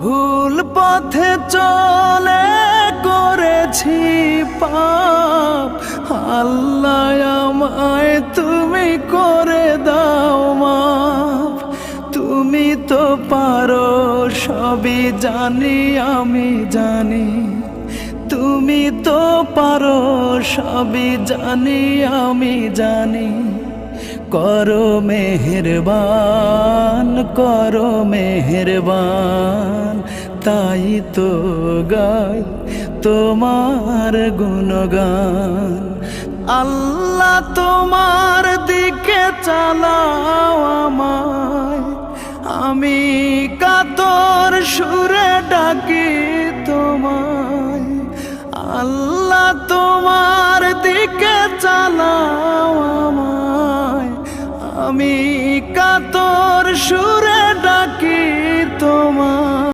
ভুল পথে চলে করেছি পাপ, আল্লাহ আমায় তুমি করে দাও মাফ। তুমি তো পারো সবই জানি আমি জানি, তুমি তো পারো সবই জানি আমি জানি। করো মেহেরবান, করো মেহেরবান, তাই তো গাই তোমার গুণগান। আল্লাহ তোমার দিকে চালাও আমায়, আমি কাতর সুরে ডাকি তোমায়। আল্লাহ তোমার দিকে চালাও আমায়, আমি কাতর সুর